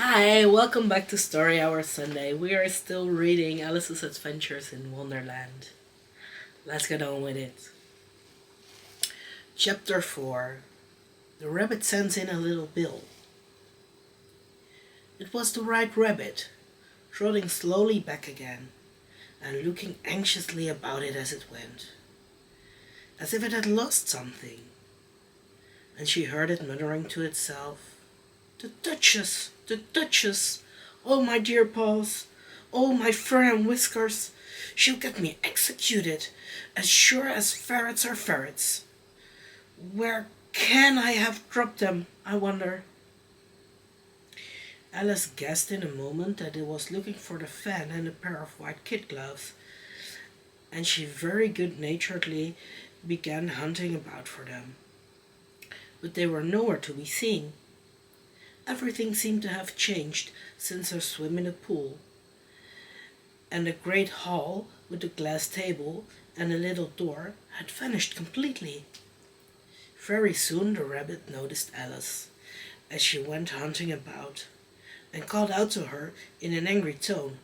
Hi, welcome back to Story Hour Sunday. We are still reading Alice's Adventures in Wonderland. Let's get on with it. Chapter 4. The rabbit sends in a little bill. It was the right rabbit, trotting slowly back again, and looking anxiously about it as it went, as if it had lost something. And she heard it muttering to itself, "The Duchess! The Duchess! Oh, my dear paws! Oh, my fur and whiskers! She'll get me executed, as sure as ferrets are ferrets. Where can I have dropped them, I wonder?" Alice guessed in a moment that it was looking for the fan and a pair of white kid gloves, and she very good-naturedly began hunting about for them. But they were nowhere to be seen. Everything seemed to have changed since her swim in the pool, and the great hall with the glass table and a little door had vanished completely. Very soon the rabbit noticed Alice as she went hunting about, and called out to her in an angry tone,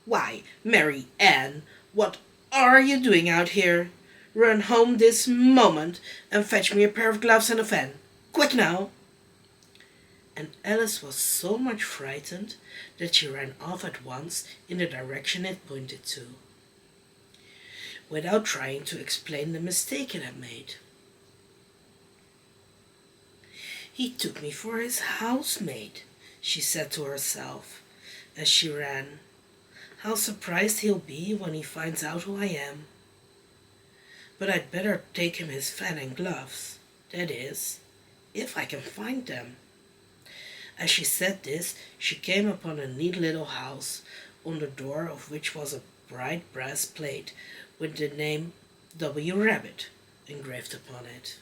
"Why, Mary Ann, what are you doing out here? Run home this moment and fetch me a pair of gloves and a fan. Quick now!" And Alice was so much frightened that she ran off at once in the direction it pointed to, without trying to explain the mistake it had made. "He took me for his housemaid," she said to herself as she ran. "How surprised he'll be when he finds out who I am. But I'd better take him his fan and gloves, that is, if I can find them." As she said this, she came upon a neat little house, on the door of which was a bright brass plate with the name W. Rabbit engraved upon it.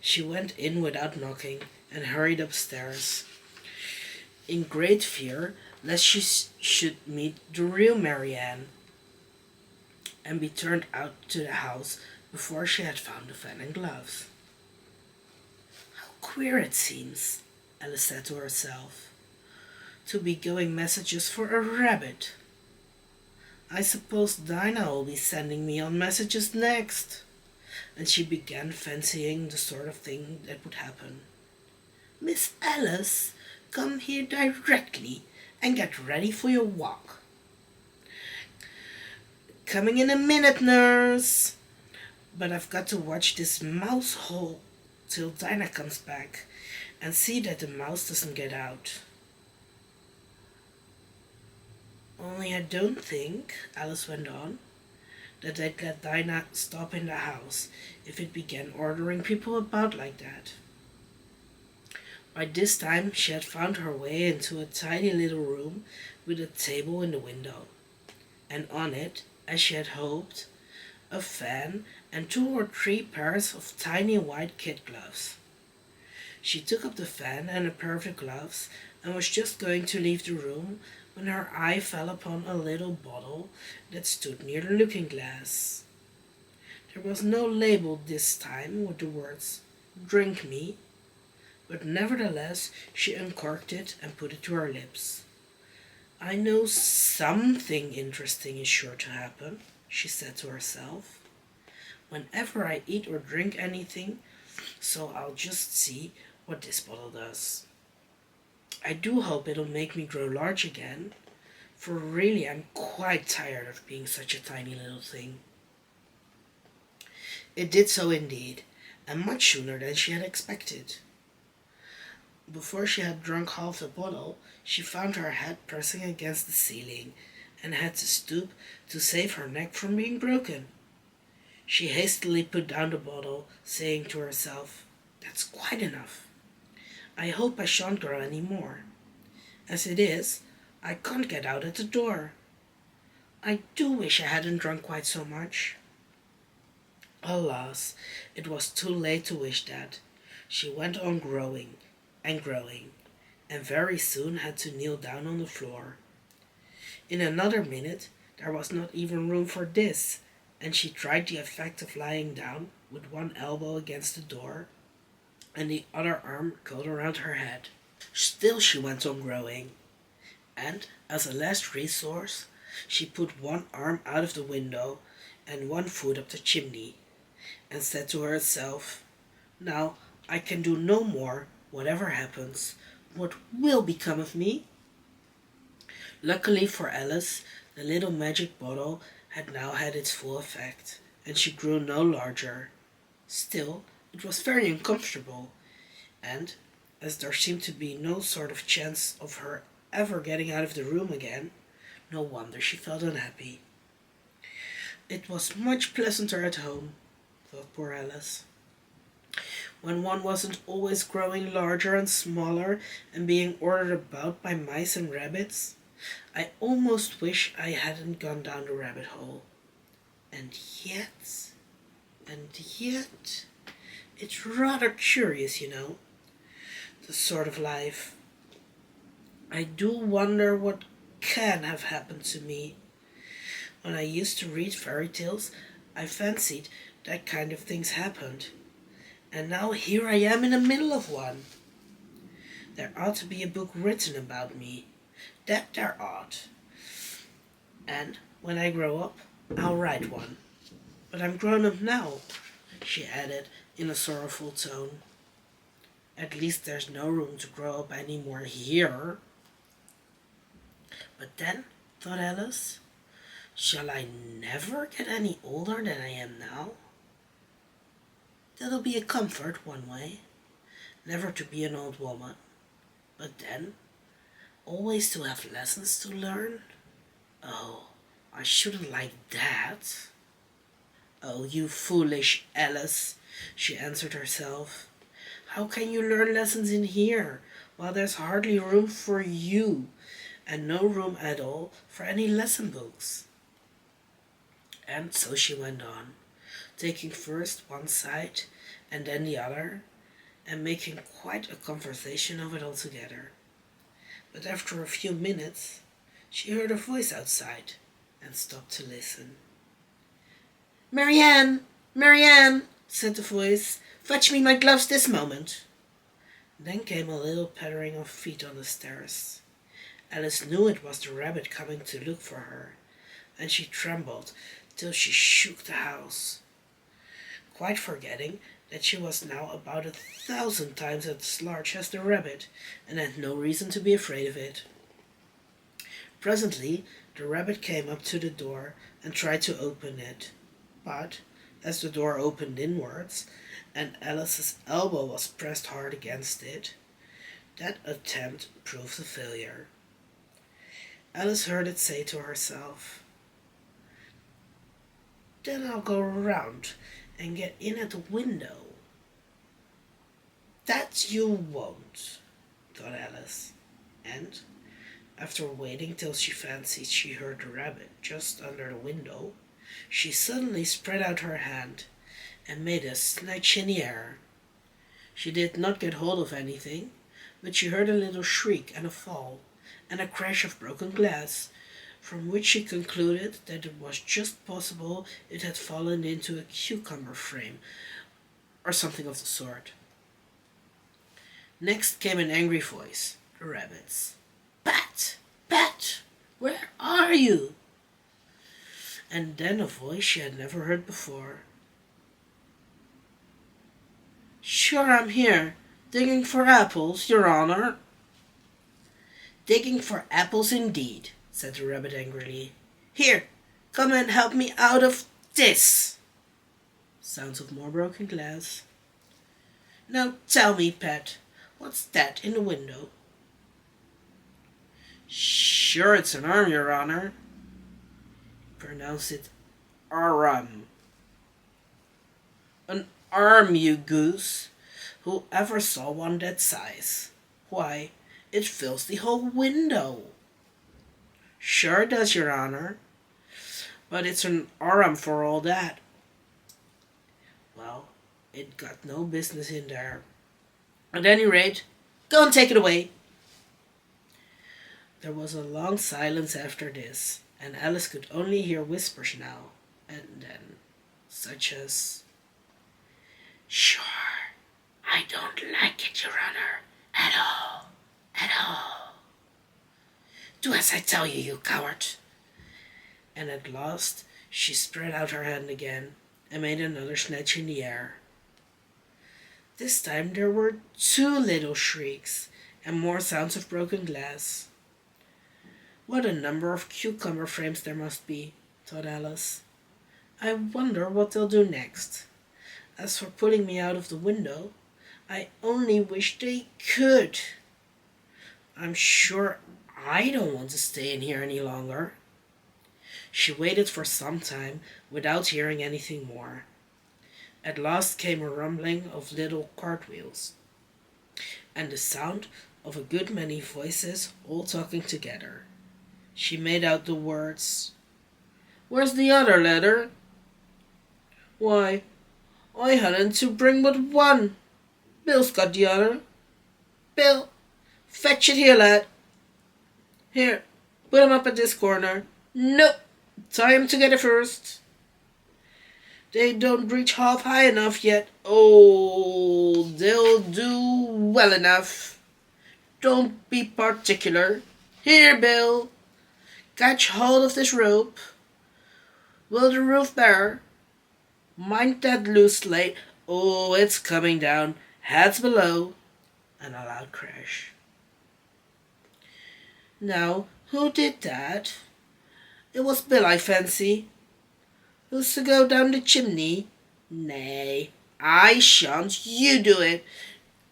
She went in without knocking and hurried upstairs, in great fear lest she should meet the real Mary Ann and be turned out to the house before she had found the fan and gloves. "How queer it seems," Alice said to herself, "to be going messages for a rabbit. I suppose Dinah will be sending me on messages next." And she began fancying the sort of thing that would happen. "Miss Alice, come here directly and get ready for your walk." "Coming in a minute, nurse. But I've got to watch this mouse hole till Dinah comes back and see that the mouse doesn't get out. Only I don't think," Alice went on, "that I'd let Dinah stop in the house if it began ordering people about like that." By this time she had found her way into a tiny little room with a table in the window, and on it, as she had hoped, a fan and 2 or 3 pairs of tiny white kid gloves. She took up the fan and a pair of the gloves and was just going to leave the room when her eye fell upon a little bottle that stood near the looking-glass. There was no label this time with the words "Drink me," but nevertheless she uncorked it and put it to her lips. "I know something interesting is sure to happen," she said to herself, "whenever I eat or drink anything, so I'll just see what this bottle does. I do hope it'll make me grow large again, for really I'm quite tired of being such a tiny little thing." It did so indeed, and much sooner than she had expected. Before she had drunk half the bottle, she found her head pressing against the ceiling, and had to stoop to save her neck from being broken. She hastily put down the bottle, saying to herself, "That's quite enough. I hope I shan't grow any more. As it is, I can't get out at the door. I do wish I hadn't drunk quite so much." Alas, it was too late to wish that. She went on growing and growing, and very soon had to kneel down on the floor. In another minute there was not even room for this, and she tried the effect of lying down with one elbow against the door and the other arm curled around her head. Still she went on growing, and as a last resource, she put one arm out of the window and one foot up the chimney, and said to herself, "Now I can do no more, whatever happens. What will become of me?" Luckily for Alice, the little magic bottle had now had its full effect, and she grew no larger. Still, it was very uncomfortable, and as there seemed to be no sort of chance of her ever getting out of the room again, no wonder she felt unhappy. It was much pleasanter at home, thought poor Alice, when one wasn't always growing larger and smaller and being ordered about by mice and rabbits. I almost wish I hadn't gone down the rabbit hole. And yet, it's rather curious, the sort of life. I do wonder what can have happened to me. When I used to read fairy tales, I fancied that kind of things happened. And now here I am in the middle of one. There ought to be a book written about me. That there ought. And when I grow up, I'll write one. But I'm grown up now, she added in a sorrowful tone. At least there's no room to grow up any more here. But then, thought Alice, shall I never get any older than I am now? That'll be a comfort one way, never to be an old woman. But then, always to have lessons to learn? Oh, I shouldn't like that. Oh, you foolish Alice, she answered herself. How can you learn lessons in here, while there's hardly room for you, and no room at all for any lesson books? And so she went on, taking first one side and then the other, and making quite a conversation of it altogether. But after a few minutes, she heard a voice outside and stopped to listen. "Marianne, Marianne," said the voice, "fetch me my gloves this moment." Then came a little pattering of feet on the stairs. Alice knew it was the rabbit coming to look for her, and she trembled till she shook the house, quite forgetting that she was now about 1,000 times as large as the rabbit, and had no reason to be afraid of it. Presently the rabbit came up to the door and tried to open it, but as the door opened inwards, and Alice's elbow was pressed hard against it, that attempt proved a failure. Alice heard it say to herself, "Then I'll go round and get in at the window." "That you won't," thought Alice, and, after waiting till she fancied she heard the rabbit just under the window, she suddenly spread out her hand and made a snatch in the air. She did not get hold of anything, but she heard a little shriek and a fall, and a crash of broken glass, from which she concluded that it was just possible it had fallen into a cucumber frame, or something of the sort. Next came an angry voice, the rabbit's. "Pat! Pat! Where are you?" And then a voice she had never heard before. "Sure I'm here, digging for apples, your honor." "Digging for apples indeed," said the rabbit angrily. "Here, come and help me out of this." Sounds of more broken glass. "Now tell me, Pat, what's that in the window?" "Sure it's an arm, your honor." Pronounce it arm. "An arm, you goose. Who ever saw one that size? Why, it fills the whole window." "Sure it does, your honor. But it's an arm for all that." "Well, it got no business in there. At any rate, go and take it away." There was a long silence after this, and Alice could only hear whispers now and then, such as, "Sure, I don't like it, your honor, at all. at all. Do as I tell you, you coward. And at last she spread out her hand again and made another snatch in the air. This time there were 2 little shrieks and more sounds of broken glass. What a number of cucumber frames there must be, thought Alice. I wonder what they'll do next. As for putting me out of the window, I only wish they could. I'm sure I don't want to stay in here any longer. She waited for some time without hearing anything more. At last came a rumbling of little cartwheels, and the sound of a good many voices all talking together. She made out the words, "Where's the other ladder?" "Why, I hadn't to bring but one. Bill's got the other. Bill, fetch it here, lad. Here, put him up at this corner. Nope, tie him together first. They don't reach half high enough yet. Oh, they'll do well enough. Don't be particular. Here, Bill, catch hold of this rope. Will the roof bear? Mind that loose slate. Oh, it's coming down. Heads below." And a loud crash. "Now, who did that? It was Bill, I fancy. Who's to go down the chimney? Nay, I shan't. You do it.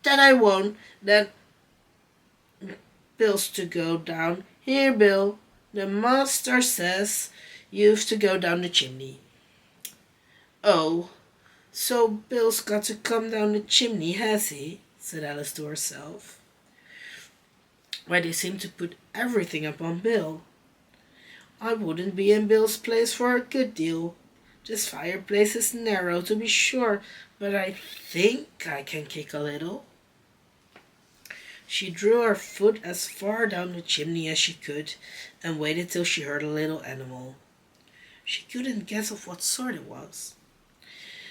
That I won't. Then Bill's to go down. Here, Bill, the master says you've to go down the chimney." "Oh, so Bill's got to come down the chimney, has he?" said Alice to herself. "Why, they seem to put everything upon Bill. I wouldn't be in Bill's place for a good deal. This fireplace is narrow, to be sure, but I think I can kick a little." She drew her foot as far down the chimney as she could and waited till she heard a little animal. She couldn't guess of what sort it was,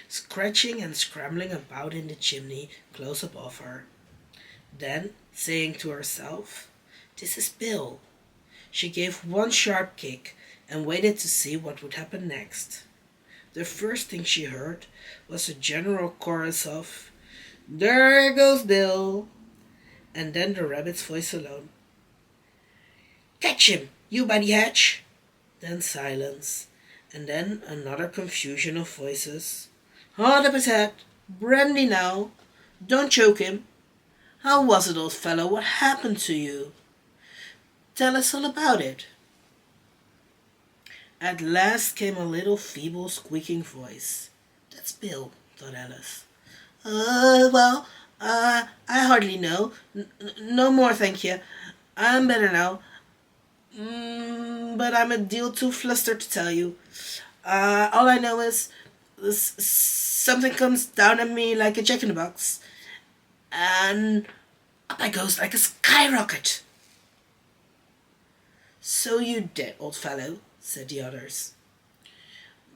scratching and scrambling about in the chimney close above her. Then, saying to herself, "This is Bill," she gave one sharp kick and waited to see what would happen next. The first thing she heard was a general chorus of, "There goes Bill," and then the rabbit's voice alone. "Catch him, you by the hatch." Then silence, and then another confusion of voices. "Hard up his head, brandy now, don't choke him. How was it, old fellow? What happened to you? Tell us all about it." At last came a little feeble squeaking voice. "That's Bill," thought Alice. Well, I hardly know. No more, thank you. I'm better now. But I'm a deal too flustered to tell you. All I know is something comes down at me like a jack-in-the-box, and up I goes like a skyrocket." "So you did, old fellow," said the others.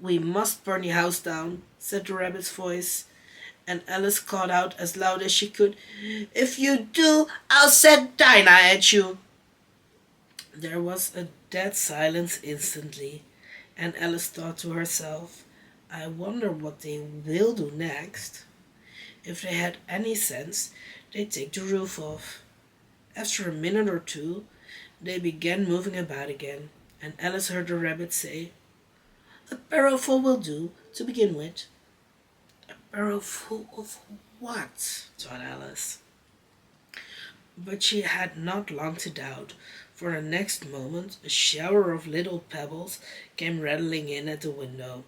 "We must burn the house down," said the rabbit's voice, and Alice called out as loud as she could, "If you do, I'll set dynamite at you." There was a dead silence instantly, and Alice thought to herself, "I wonder what they will do next. If they had any sense, they'd take the roof off." After a minute or two, they began moving about again, and Alice heard the rabbit say, "A barrowful will do, to begin with." "A barrowful of what?" thought Alice. But she had not long to doubt, for the next moment a shower of little pebbles came rattling in at the window,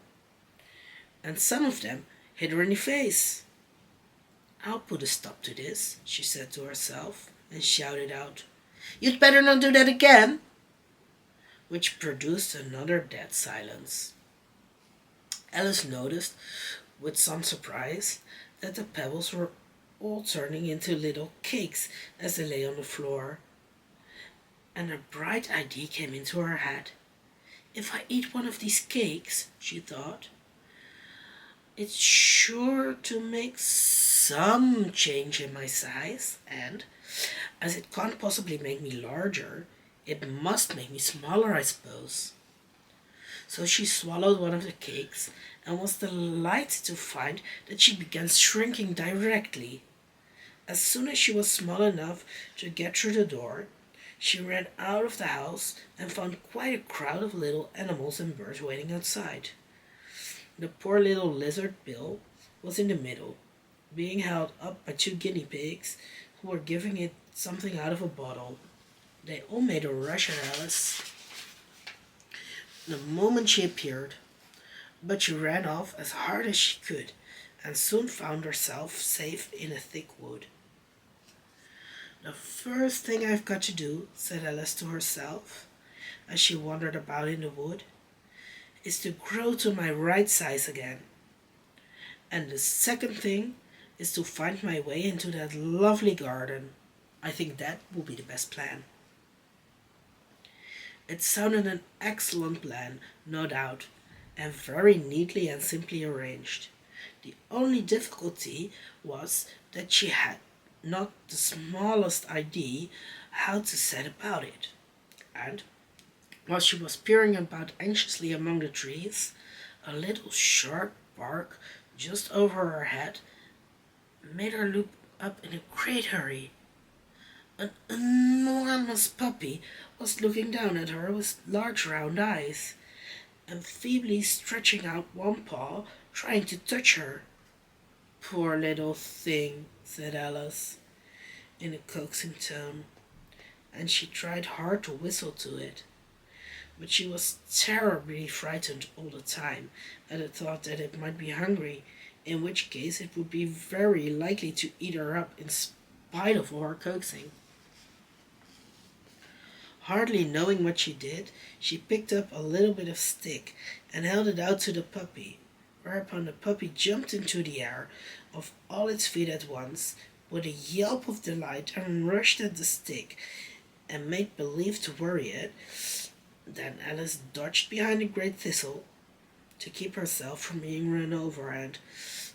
and some of them hit her in the face. "I'll put a stop to this," she said to herself, and shouted out, "You'd better not do that again," which produced another dead silence. Alice noticed, with some surprise, that the pebbles were all turning into little cakes as they lay on the floor, and a bright idea came into her head. "If I eat one of these cakes," she thought, "it's sure to make some change in my size, and As it can't possibly make me larger, it must make me smaller, I suppose. So she swallowed one of the cakes and was delighted to find that she began shrinking directly. As soon as she was small enough to get through the door, she ran out of the house and found quite a crowd of little animals and birds waiting outside. The poor little lizard Bill was in the middle, being held up by two guinea pigs who were giving it something out of a bottle. They all made a rush at Alice the moment she appeared, but she ran off as hard as she could and soon found herself safe in a thick wood. "The first thing I've got to do," said Alice to herself, as she wandered about in the wood, "is to grow to my right size again. And the second thing is to find my way into that lovely garden. I think that will be the best plan." It sounded an excellent plan, no doubt, and very neatly and simply arranged. The only difficulty was that she had not the smallest idea how to set about it. And while she was peering about anxiously among the trees, a little sharp bark just over her head made her look up in a great hurry. An enormous puppy was looking down at her with large round eyes, and feebly stretching out one paw, trying to touch her. "Poor little thing," said Alice, in a coaxing tone, and she tried hard to whistle to it. But she was terribly frightened all the time at the thought that it might be hungry, in which case it would be very likely to eat her up in spite of all her coaxing. Hardly knowing what she did, she picked up a little bit of stick and held it out to the puppy, whereupon the puppy jumped into the air off all its feet at once, with a yelp of delight, and rushed at the stick and made believe to worry it. Then Alice dodged behind a great thistle to keep herself from being run over, and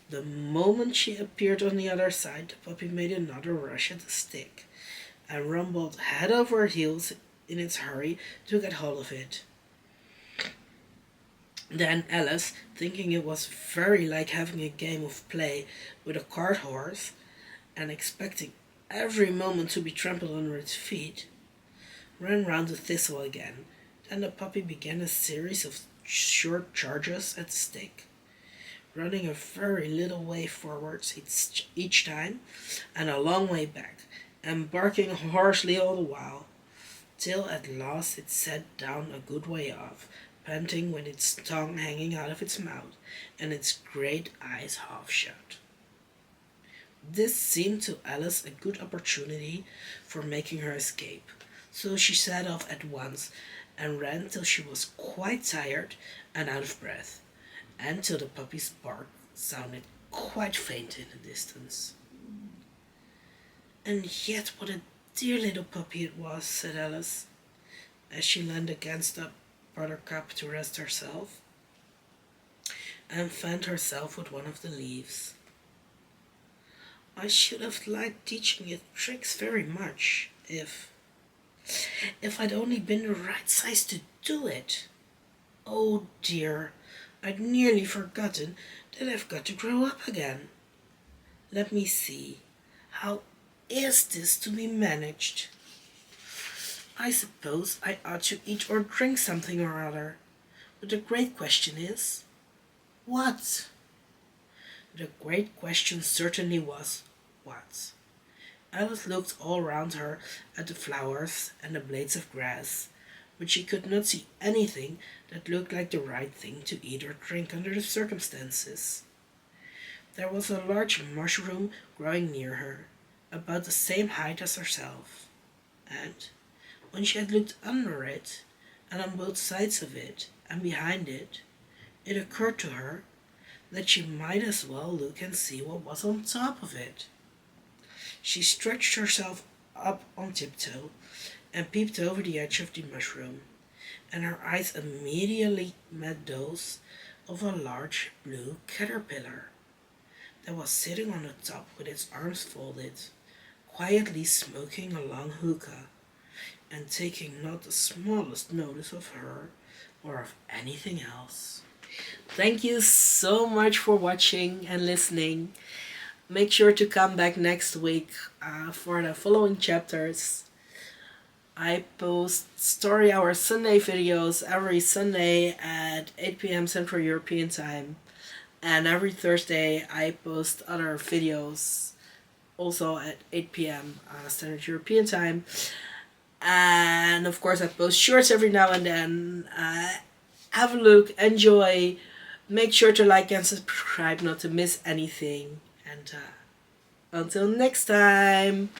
the moment she appeared on the other side, the puppy made another rush at the stick and rumbled head over heels in its hurry to get hold of it. Then Alice, thinking it was very like having a game of play with a cart horse, and expecting every moment to be trampled under its feet, ran round the thistle again. Then the puppy began a series of short charges at the stick, running a very little way forwards each time, and a long way back, and barking harshly all the while, till at last it sat down a good way off, panting with its tongue hanging out of its mouth, and its great eyes half shut. This seemed to Alice a good opportunity for making her escape, so she set off at once, and ran till she was quite tired and out of breath, and till the puppy's bark sounded quite faint in the distance. "And yet what a dear little puppy it was," said Alice, as she leaned against a buttercup to rest herself, and fanned herself with one of the leaves. "I should have liked teaching it tricks very much, if I'd only been the right size to do it. Oh dear, I'd nearly forgotten that I've got to grow up again. Let me see, how is this to be managed? I suppose I ought to eat or drink something or other, but the great question is, what?" The great question certainly was, what? Alice looked all round her at the flowers and the blades of grass, but she could not see anything that looked like the right thing to eat or drink under the circumstances. There was a large mushroom growing near her, about the same height as herself, and when she had looked under it, and on both sides of it, and behind it, it occurred to her that she might as well look and see what was on top of it. She stretched herself up on tiptoe and peeped over the edge of the mushroom, and her eyes immediately met those of a large blue caterpillar that was sitting on the top with its arms folded, quietly smoking a long hookah and taking not the smallest notice of her or of anything else. Thank you so much for watching and listening. Make sure to come back next week for the following chapters. I post Story Hour Sunday videos every Sunday at 8 p.m. Central European Time. And every Thursday I post other videos also at 8 p.m. Standard European Time. And of course I post shorts every now and then. Have a look, enjoy. Make sure to like and subscribe not to miss anything. And until next time.